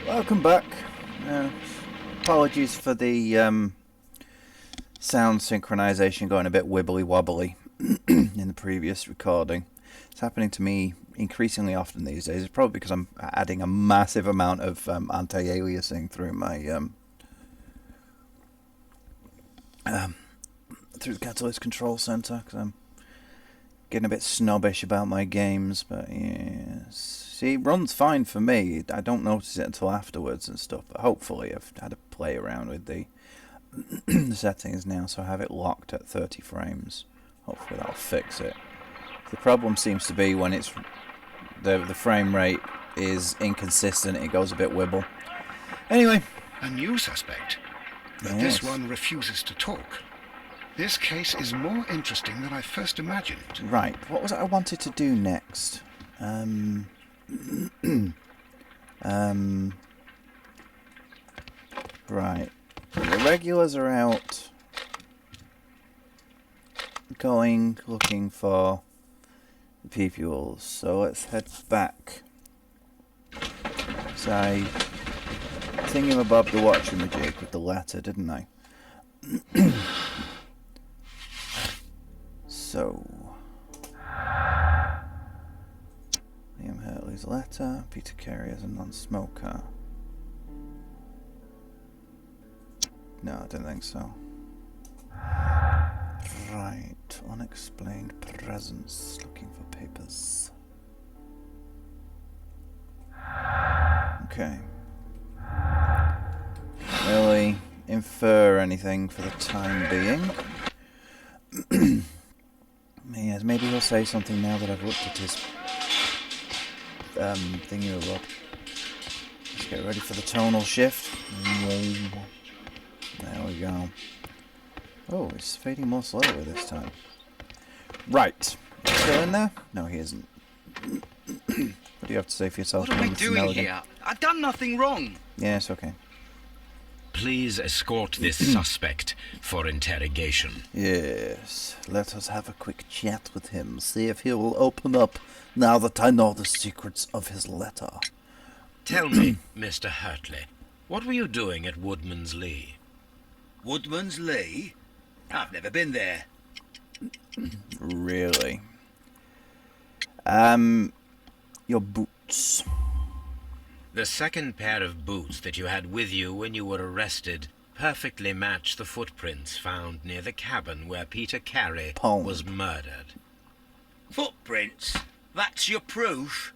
Welcome back. Apologies for the sound synchronization going a bit wibbly wobbly in the previous recording. It's happening to me increasingly often these days. It's probably because I'm adding a massive amount of anti-aliasing through my through the Catalyst Control Center, because I'm getting a bit snobbish about my games. But yes, see, it runs fine for me. I don't notice it until afterwards and stuff. But hopefully, I've had a play around with the the settings now, so I have it locked at 30 frames. Hopefully, that'll fix it. The problem seems to be when it's the frame rate is inconsistent. It goes a bit wibble. Anyway, a new suspect, but yes. This one refuses to talk. This case is more interesting than I first imagined. Right, what was it I wanted to do next? Right. The regulars are out looking for the people, so let's head back. So I thingamabob the watchamajig with the letter, didn't I? So, Liam Hurley's letter, Peter Carey as a non-smoker. No, I don't think so. Right, unexplained presence, looking for papers. Okay. Can't really infer anything for the time being. Yes, maybe he'll say something now that I've looked at his thingy-a-bob. Let's get ready for the tonal shift. There we go. Oh, it's fading more slowly this time. Right. Still in there? No, he isn't. What do you have to say for yourself? What are we doing here? I've done nothing wrong. Yes, okay. Please escort this suspect for interrogation. Yes, let us have a quick chat with him, see if he will open up now that I know the secrets of his letter. Tell me, Mr. Hurtley, what were you doing at Woodman's Lee? Woodman's Lee? I've never been there. Really? Your boots. The second pair of boots that you had with you when you were arrested perfectly match the footprints found near the cabin where Peter Carey was murdered. Footprints? That's your proof?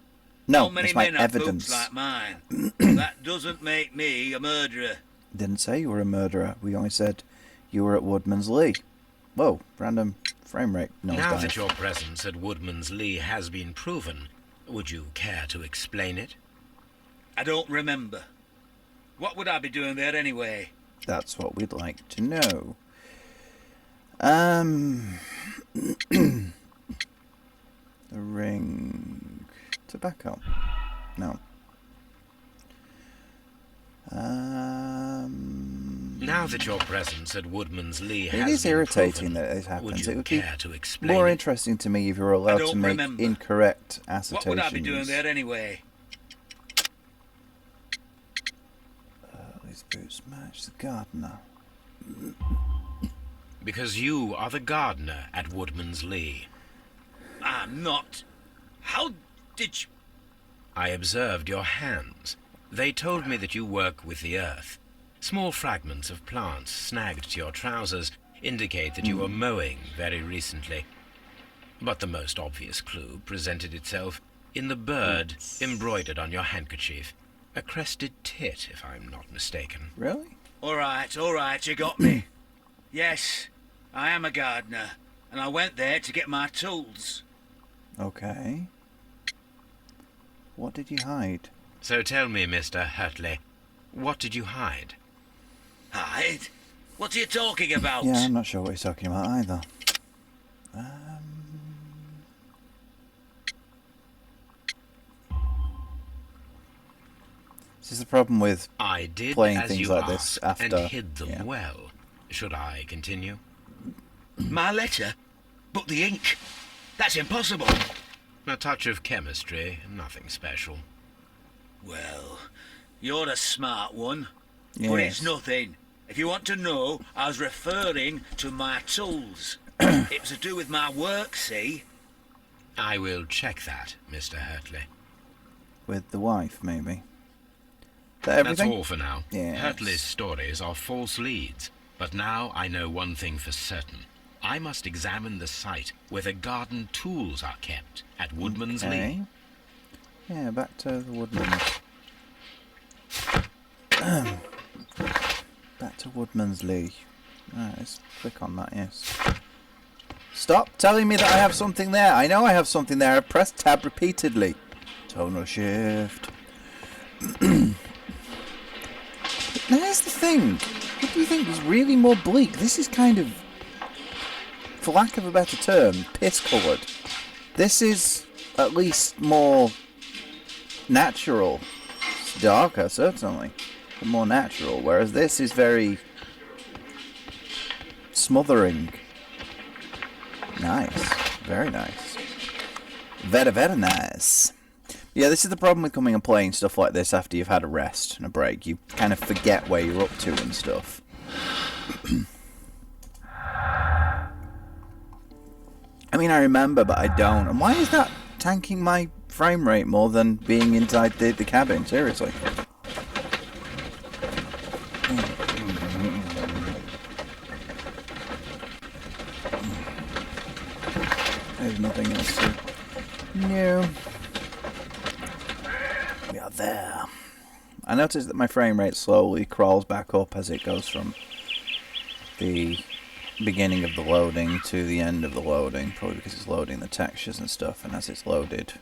No, Not many it's my men have evidence. boots like mine. That doesn't make me a murderer. Didn't say you were a murderer. We only said you were at Woodman's Lee. Whoa, random frame rate. Now that your presence at Woodman's Lee has been proven, would you care to explain it? I don't remember. What would I be doing there anyway? That's what we'd like to know. The ring. Tobacco. No. Now that your presence at Woodman's Lee has it is been irritating proven, that it happens. would you it would be care to explain more it? interesting to me if you were allowed to make incorrect assertions. What would I be doing there anyway? These boots match the gardener. Because you are the gardener at Woodman's Lee. I'm not. How did you... I observed your hands. They told me that you work with the earth. Small fragments of plants snagged to your trousers indicate that you were mowing very recently. But the most obvious clue presented itself in the bird embroidered on your handkerchief. A crested tit, if I'm not mistaken. Really? All right, you got me. Yes, I am a gardener, and I went there to get my tools. Okay. What did you hide? So tell me, Mr. Hurtley, what did you hide? Hide? What are you talking about? Yeah, I'm not sure what he's talking about either. This is the problem with I did playing as things you like asked this after. and hid them well. Should I continue? My letter? But the ink? That's impossible. A touch of chemistry, nothing special. Well, You're a smart one. Yes. But it's nothing. If you want to know, I was referring to my tools. It was to do with my work, see? I will check that, Mr. Hurtley. With the wife, maybe. Is that That's everything? all for now. Yes. Hurtley's stories are false leads. But now I know one thing for certain. I must examine the site where the garden tools are kept at Woodman's Okay. Lee. Yeah, back to the Woodman's. Back to Woodman's Lee. Right, let's click on that, yes. Stop telling me that I have something there. I know I have something there. I pressed tab repeatedly. Tonal shift. Now here's the thing. What do you think is really more bleak? This is kind of, for lack of a better term, piss-coloured. This is at least more natural. It's darker, certainly, but more natural. Whereas this is very smothering. Nice. Very nice. Very, very nice. Yeah, this is the problem with coming and playing stuff like this after you've had a rest and a break. You kind of forget where you're up to and stuff. I mean, I remember, but I don't. And why is that tanking my frame rate more than being inside the cabin? Seriously. There's nothing else to... No. We are there. I noticed that my frame rate slowly crawls back up as it goes from the beginning of the loading to the end of the loading, probably because it's loading the textures and stuff, and as it's loaded,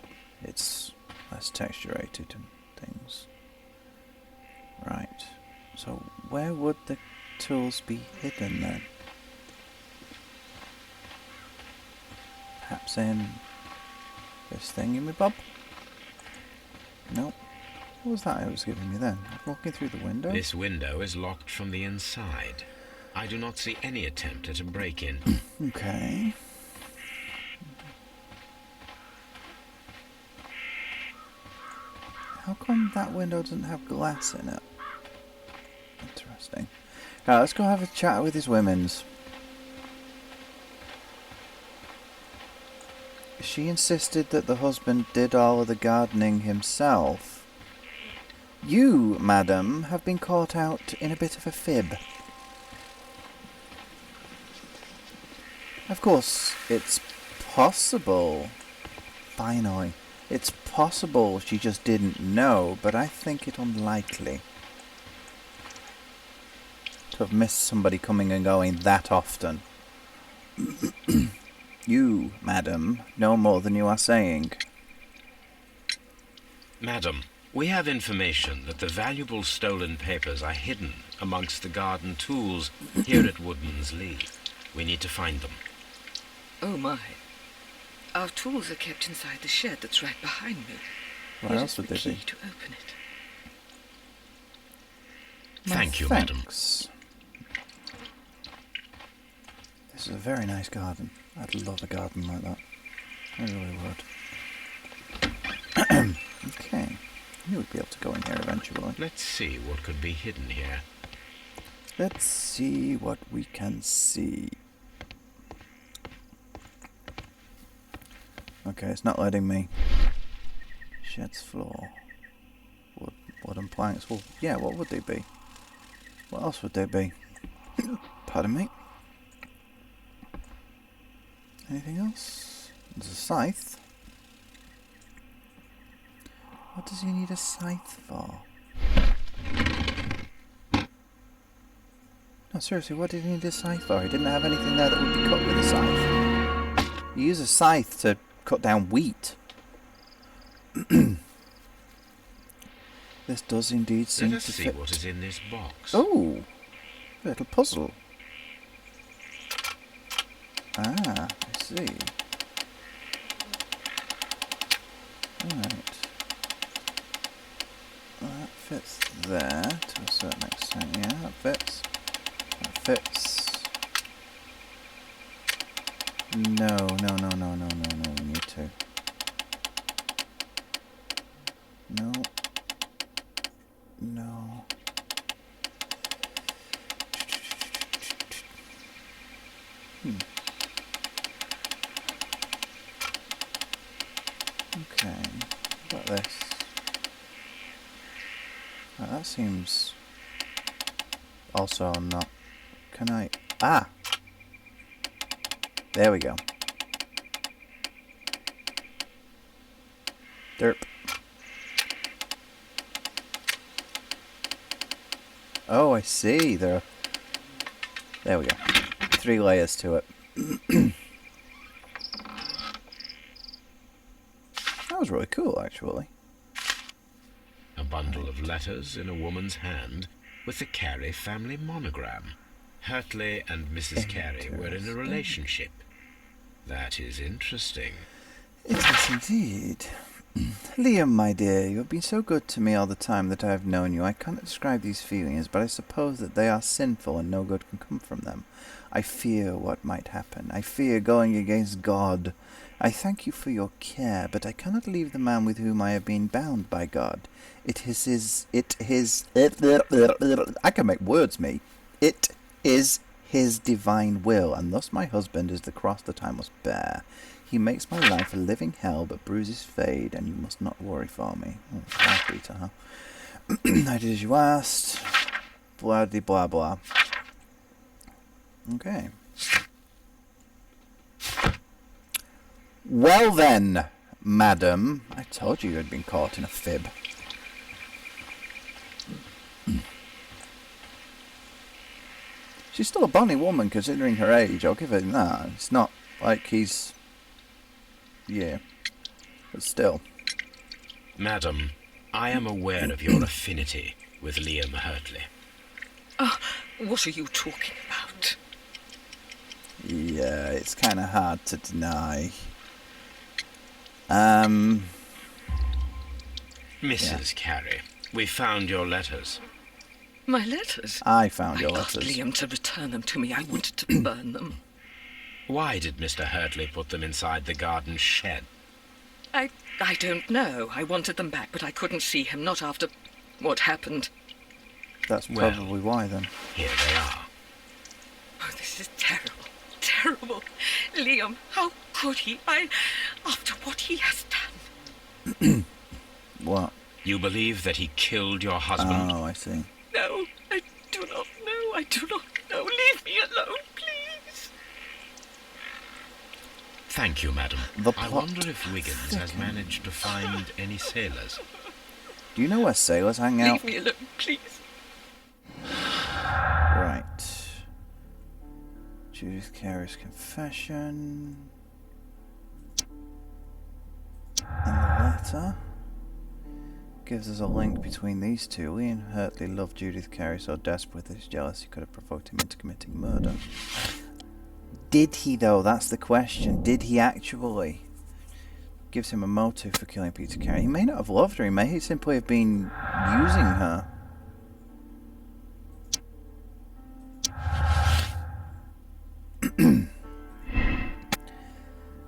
it's less texturated and things. Right. So where would the tools be hidden then? Perhaps in this thingy-my-bob? Nope. What was that it was giving me then? Looking through the window? This window is locked from the inside. I do not see any attempt at a break-in. Okay. How come that window doesn't have glass in it? Interesting. Right, let's go have a chat with his women's. She insisted that the husband did all of the gardening himself. You, madam, have been caught out in a bit of a fib. Of course, it's possible. Finally. It's possible she just didn't know, but I think it unlikely. To have missed somebody coming and going that often. You, madam, know more than you are saying. Madam, we have information that the valuable stolen papers are hidden amongst the garden tools here at Woodman's Lee. We need to find them. Oh my. Our tools are kept inside the shed that's right behind me. What else would the they key be? to open it. Thank you, madam. Thanks. This is a very nice garden. I'd love a garden like that. I really would. Okay. I knew we'd be able to go in here eventually. Let's see what could be hidden here. Let's see what we can see. Okay, it's not letting me. Shed's floor. Wooden planks. Well, yeah, what would they be? What else would they be? Pardon me? Anything else? There's a scythe. What does he need a scythe for? No, seriously, what did he need a scythe for? He didn't have anything there that would be cut with a scythe. You use a scythe to cut down wheat. This does indeed seem Let us to see fit. what is in this box. Oh, a little puzzle. Ah, I see. Right. Well, that fits there to a certain extent. Yeah, that fits. That fits. No. We need to. No. No. Okay. What about this? Oh, that seems... Also not... Can I... Ah! There we go. Derp. Oh, I see. There we go. 3 layers to it. That was really cool, actually. A bundle of letters in a woman's hand with the Carey family monogram. Hurtley and Mrs. Carey were in a relationship. That is interesting. It is indeed. Liam, my dear, you have been so good to me all the time that I have known you. I cannot describe these feelings, but I suppose that they are sinful and no good can come from them. I fear what might happen. I fear going against God. I thank you for your care, but I cannot leave the man with whom I have been bound by God. I can make words, me. It is his divine will, and thus my husband is the cross that I must bear. He makes my life a living hell, but bruises fade, and you must not worry for me. Oh, life beater, huh? I did as you asked. Blah, blah, blah. Okay. Well then, madam. I told you had been caught in a fib. She's still a bonny woman considering her age, I'll give him that. It's not like he's... Yeah. But still. Madam, I am aware of your affinity with Liam Hurtley. Oh, what are you talking about? Yeah, it's kind of hard to deny. Mrs. Carey, we found your letters. My letters? I found your I asked letters. Liam to return them to me. I wanted to burn them. Why did Mr. Hurtley put them inside the garden shed? I don't know. I wanted them back, but I couldn't see him, not after what happened. That's Well. probably why then. Here they are. Oh, this is terrible. Terrible. Liam, how could he? After what he has done. What? You believe that he killed your husband? Oh, I see. No, I do not know. I do not know. Leave me alone, please. Thank you, madam. The I plot wonder if Wiggins has managed to find any sailors. Do you know where sailors hang out? Leave me alone, please. Right. Judith Carey's confession. And the letter gives us a link between these two. Liam Hurtley loved Judith Carey so desperate that his jealousy could have provoked him into committing murder. Did he, though? That's the question. Did he actually? Gives him a motive for killing Peter Carey. He may not have loved her. He may simply have been using her.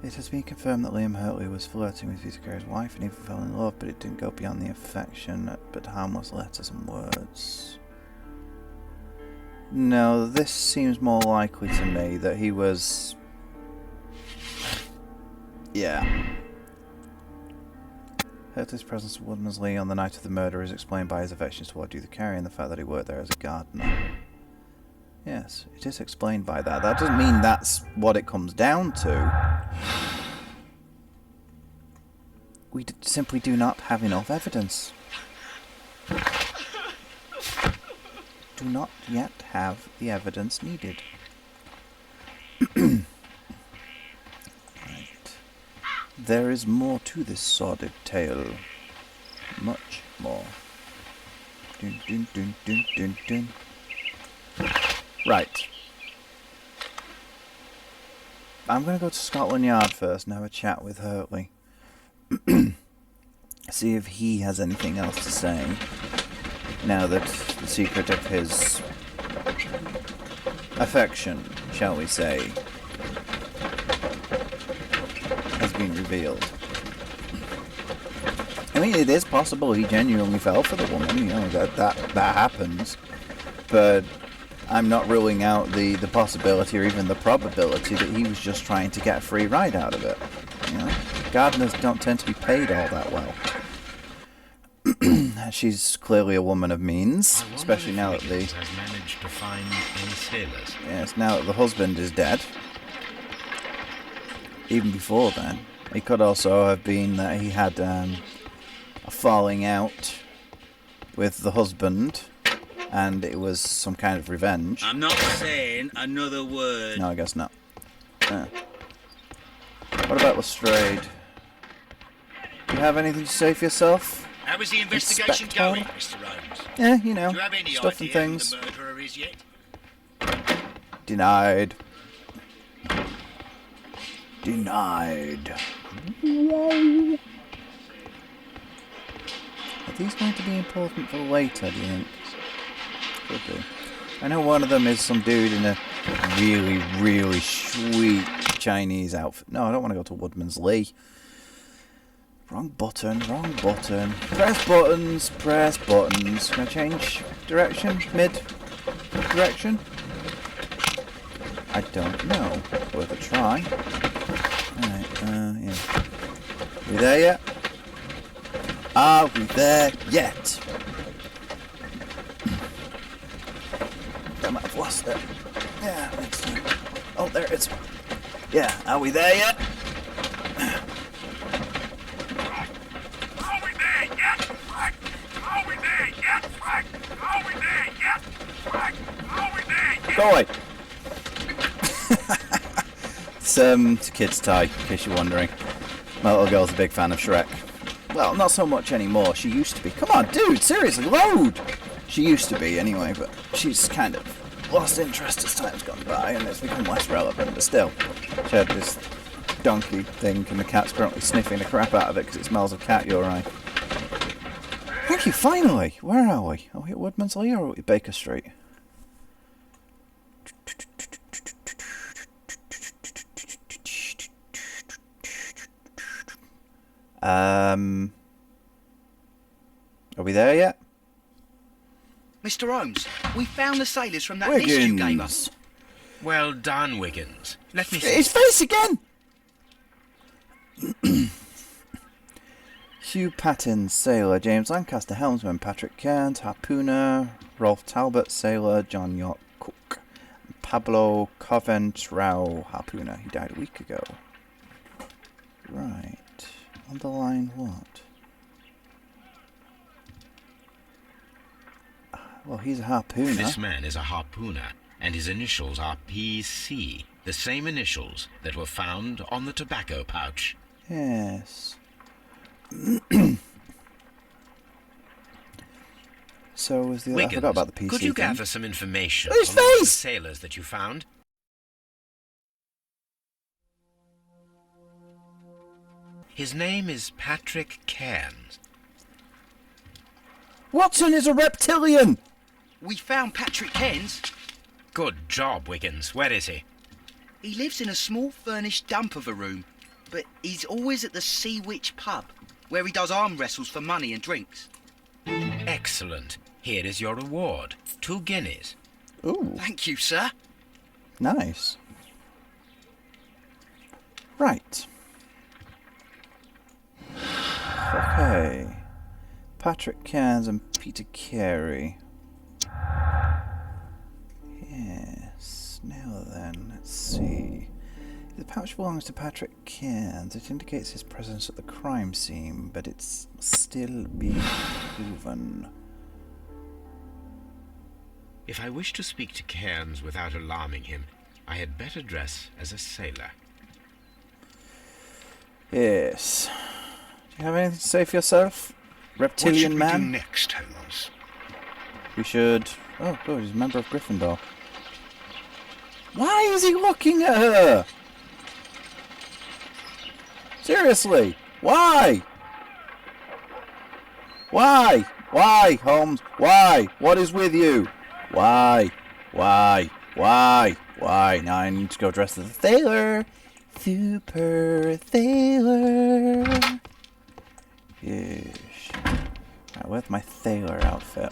It has been confirmed that Liam Hurtley was flirting with Peter Carey's wife and even fell in love, but it didn't go beyond the affection, but harmless letters and words. No, this seems more likely to me that he was... Yeah. Hurtley's presence at Woodman's Lee on the night of the murder is explained by his affections toward Judith Carey and the fact that he worked there as a gardener. Yes, it is explained by that. That doesn't mean that's what it comes down to. We simply do not have enough evidence. Do not yet have the evidence needed. Right. There is more to this sordid tale. Much more. Dun dun dun dun dun dun. Right. I'm going to go to Scotland Yard first and have a chat with Hurtley. See if he has anything else to say. Now that the secret of his affection, shall we say, has been revealed. I mean, it is possible he genuinely fell for the woman, you know, that happens. But I'm not ruling out the possibility or even the probability that he was just trying to get a free ride out of it. You know, gardeners don't tend to be paid all that well. She's clearly a woman of means, especially now that the... has managed to find any sailors. Yes, now that the husband is dead. Even before then. It could also have been that he had a falling out with the husband, and it was some kind of revenge. I'm not saying another word. No, I guess not. What about Lestrade? Do you have anything to say for yourself? How is the investigation Inspector? going, Mr. Holmes? Yeah, you know, Do you have any stuff and idea things. who the murderer is yet? Denied. Denied. Are these going to be important for later, do you think? Could be. I know one of them is some dude in a really, really sweet Chinese outfit. No, I don't want to go to Woodman's Lee. Wrong button, wrong button. Press buttons, press buttons. Can I change direction? Mid-direction? I don't know. Worth a try. Alright, yeah. We there yet? Are we there yet? I might have lost it. Yeah, oh, there it is. Yeah, are we there yet? Go away. It's a kid's tie, in case you're wondering. My little girl's a big fan of Shrek. Well, not so much anymore. She used to be. Come on, dude, seriously, load! She used to be, anyway, but she's kind of lost interest as time's gone by, and it's become less relevant, but still. She had this donkey thing, and the cat's currently sniffing the crap out of it because it smells of cat urine. Thank you, finally! Where are we? Are we at Woodman's Lee or are we at Baker Street? Are we there yet? Mr. Holmes, we found the sailors from that list you gave us. Well done, Wiggins. Let me see. His face again! Hugh Patton, sailor. James Lancaster, helmsman. Patrick Cairns, harpooner. Rolf Talbot, sailor. John York, cook. Pablo Coventrow, harpooner. He died a week ago. Right. Underline what? Well, he's a harpooner. This man is a harpooner, and his initials are PC, the same initials that were found on the tobacco pouch. Yes. So was the... Wiggins, I forgot about the PC could you thing. gather some information His on the face! sailors that you found? His name is Patrick Cairns. Watson is a reptilian! We found Patrick Cairns. Good job, Wiggins. Where is he? He lives in a small furnished dump of a room, but he's always at the Sea Witch pub, where he does arm wrestles for money and drinks. Excellent. Here is your reward. 2 guineas. Ooh, Thank you, sir. nice. Right. Okay. Patrick Cairns and Peter Carey. Yes. Now then, let's see. If the pouch belongs to Patrick Cairns, it indicates his presence at the crime scene, but it's still being proven. If I wish to speak to Cairns without alarming him, I had better dress as a sailor. Yes. Do you have anything to say for yourself, reptilian What should we do man? next, Holmes? We should... Oh, good, he's a member of Gryffindor. Why is he looking at her? Seriously, why? Why? Why, Holmes? Why? What is with you? Why? Why? Why? Why? Now I need to go dress as a sailor. Super sailor. Yeesh. Right, where's my sailor outfit?